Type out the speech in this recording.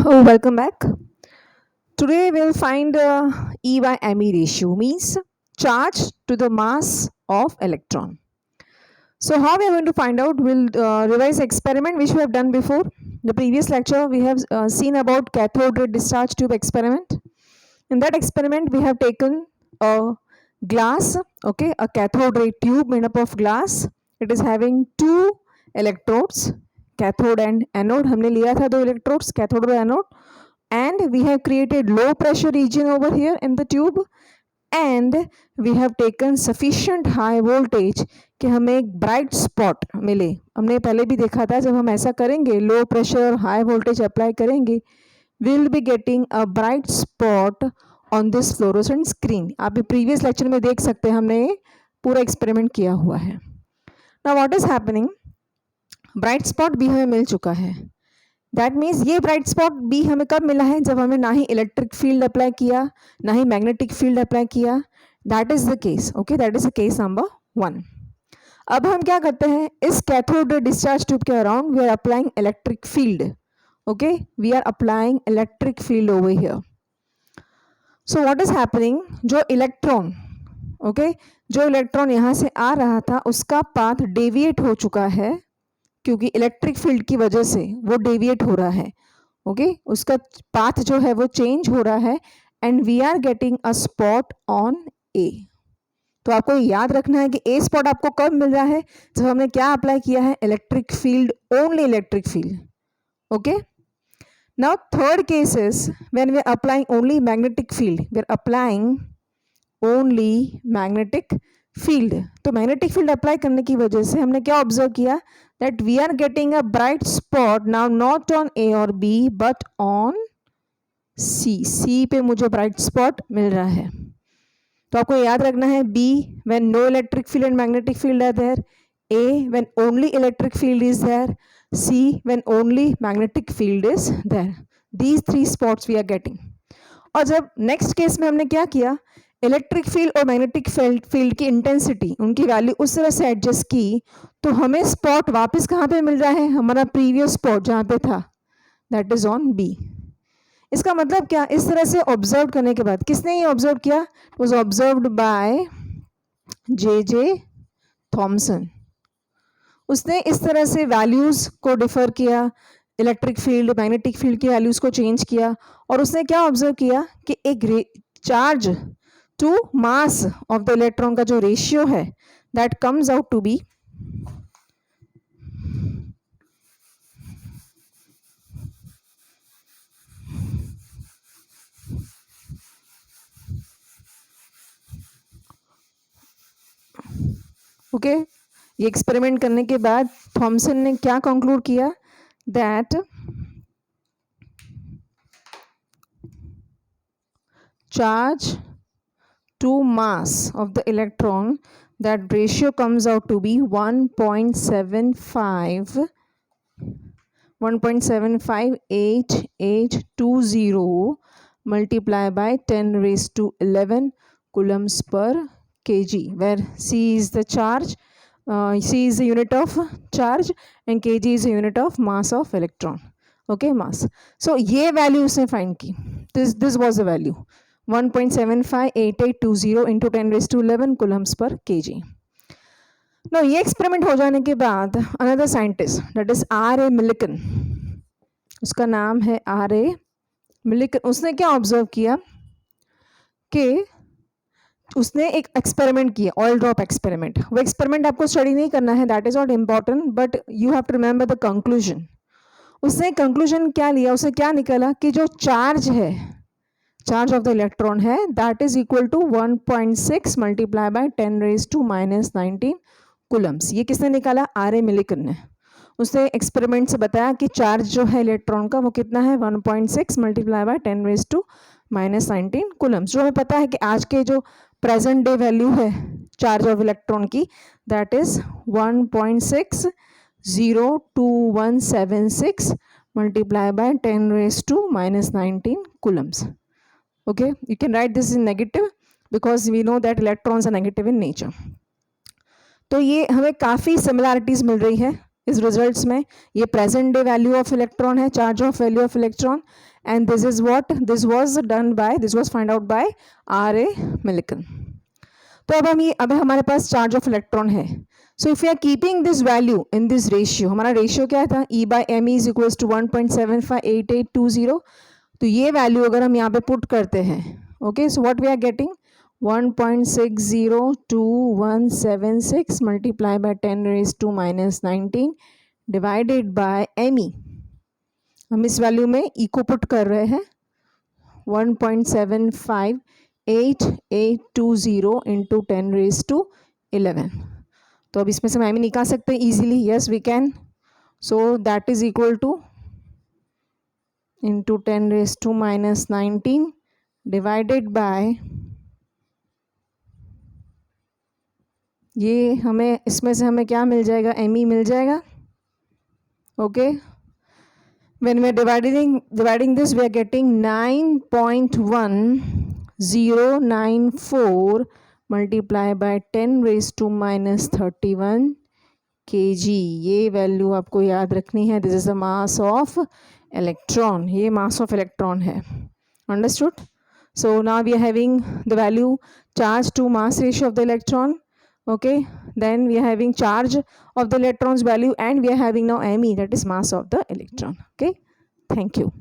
Oh, welcome back. Today we'll find E by me ratio, means charge to the mass of electron. So how we are going to find out? We'll revise experiment which we have done before. The previous lecture we have seen about cathode ray discharge tube experiment. In that experiment we have taken a glass, okay, a cathode ray tube made up of glass. It is having two electrodes, cathode and anode. हमने लिया था दो electrodes, cathode और anode. And we have created low pressure region over here in the tube and we have taken sufficient high voltage कि हमें एक bright spot मिले. हमने पहले भी देखा था जब हम ऐसा करेंगे लो प्रेशर और हाई वोल्टेज अप्लाई करेंगे will be getting a bright spot on this fluorescent screen. आप प्रीवियस लेक्चर में देख सकते हैं हमने पूरा एक्सपेरिमेंट किया हुआ है. Now what is happening, bright spot भी हमें मिल चुका है. दैट मीन्स ये ब्राइट स्पॉट भी हमें कब मिला है, जब हमने ना ही इलेक्ट्रिक फील्ड अप्लाई किया ना ही मैग्नेटिक फील्ड अप्लाई किया. That is the case. Okay, that is the case number 1. अब हम क्या करते हैं, इस कैथोड डिस्चार्ज ट्यूब के around we are applying electric field. Okay, we are applying electric field over here. So what is happening, जो electron जो electron यहाँ से आ रहा था उसका पाथ डेविएट हो चुका है क्योंकि इलेक्ट्रिक फील्ड की वजह से वो डेविएट हो रहा है. ओके, उसका पाथ जो है वो चेंज हो रहा है and we are getting a spot on A. तो आपको याद रखना है कि ए स्पॉट आपको कब मिल रहा है, जब हमने क्या अप्लाई किया है, electric field, only electric field. Okay, now third case is when we are applying only magnetic field. We are applying only magnetic field. तो मैग्नेटिक फील्ड अप्लाई करने की वजह से हमने क्या ऑब्जर्व किया, that we are getting a bright spot now not on A or B but on C. C पे मुझे bright spot मिल रहा है. तो आपको याद रखना है B when no electric field and magnetic field are there, A when only electric field is there, C when only magnetic field is there. These three spots we are getting. और जब next case में हमने क्या किया, electric field और magnetic field की intensity उनकी value उस तरह से एडजस्ट की तो हमें स्पॉट वापस कहाँ पे मिल रहा है, हमारा प्रीवियस स्पॉट जहाँ पे था, दैट इज ऑन बी. इसका मतलब क्या, इस तरह से ऑब्जर्व करने के बाद, किसने ये ऑब्जर्व किया, it was observed by J Thomson. उसने इस तरह से वैल्यूज को डिफर किया, इलेक्ट्रिक फील्ड मैग्नेटिक फील्ड की वैल्यूज को चेंज किया और उसने क्या ऑब्जर्व किया कि एक charge to mass of the electron का जो रेशियो है that comes out to be okay. ये एक्सपेरिमेंट करने के बाद थॉमसन ने क्या कंक्लूड किया, that charge to mass of the electron, that ratio comes out to be 1.75820 multiplied by 10 raised to 11 coulombs per kg, where C is the charge, C is the unit of charge and kg is the unit of mass of electron. Okay, mass. So ये value उसने find की, this was the value 1.758820 into 10 raised to 11 coulombs per kg. Now ये experiment हो जाने के बाद another scientist that is R.A. Millikan, उसका नाम है R.A. मिलिकन. उसने क्या ऑब्जर्व किया कि उसने एक एक्सपेरिमेंट किया, ऑयल ड्रॉप एक्सपेरिमेंट. वो एक्सपेरिमेंट आपको स्टडी नहीं करना है, that is not important, but you have to remember the conclusion. उसने कंक्लूजन क्या लिया, उसे क्या निकला कि जो चार्ज है, चार्ज ऑफ द इलेक्ट्रॉन है, that is equal to 1.6 multiply by 10 raise to -19 coulombs. ये किसने निकाला, R.A. मिलिकन ने. उसने एक्सपेरिमेंट से बताया कि चार्ज जो है इलेक्ट्रॉन का वो कितना है, 1.6 multiply by 10 raise to -19 coulombs. जो हमें पता है कि आज के जो प्रेजेंट डे वैल्यू है चार्ज ऑफ इलेक्ट्रॉन की, that is 1.602176 multiply by 10 raise to -19 coulombs. Okay, you can write this in negative because we know that electrons are negative in nature. तो ये हमें काफ़ी similarities मिल रही है इस रिजल्ट्स में ये present day value of electron है, charge of value of electron, and this is what this was find out by R.A. Millikan. तो अब हमारे पास चार्ज ऑफ इलेक्ट्रॉन है. So if you are keeping this value in this ratio, हमारा ratio क्या था, E/m is equals to 1.758820. तो ये value अगर हम यहाँ पे पुट करते हैं, okay, so what we are getting 1.602176 multiply by 10⁻⁻⁻⁹ divided by me. हम इस वैल्यू में ई को पुट कर रहे हैं 1.758820 इंटू 10⁻11. तो अब इसमें से हम निकाल सकते हैं easily. Yes we can. So that is equal to into 10⁻⁻⁹ divided by, ये हमें इसमें से हमें क्या मिल जाएगा, me मिल जाएगा. Okay, when we are dividing this, we are getting 9.1094 multiplied by 10⁻⁻31 kg. ये वैल्यू आपको याद रखनी है. This is the mass of electron. ये मास ऑफ इलेक्ट्रॉन है. Understood. So now we are having the value charge to mass ratio of the electron. Okay, then we are having charge of the electrons value, and we are having now me, that is mass of the electron. Okay, thank you.